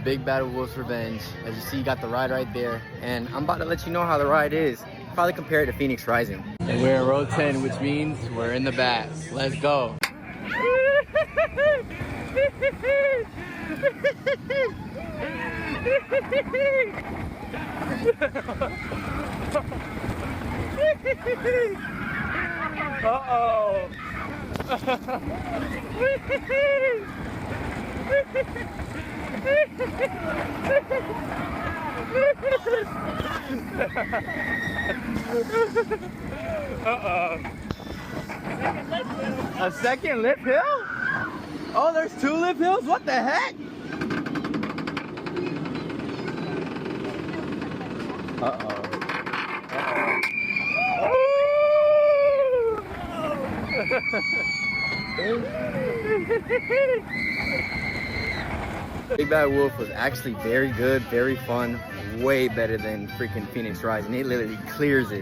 Big Bad Wolf's Revenge. As you see, you got the ride right there. And I'm about to let you know how the ride is. Probably compare it to Pheonix Rising. And we're in row 10, which means we're in the back. Let's go. Uh-oh. Uh-oh. A second lip hill? Oh, there's 2 lip hills? What the heck? Uh-oh. Big Bad Wolf was actually very good, very fun, way better than freaking Pheonix Rising. It literally clears it.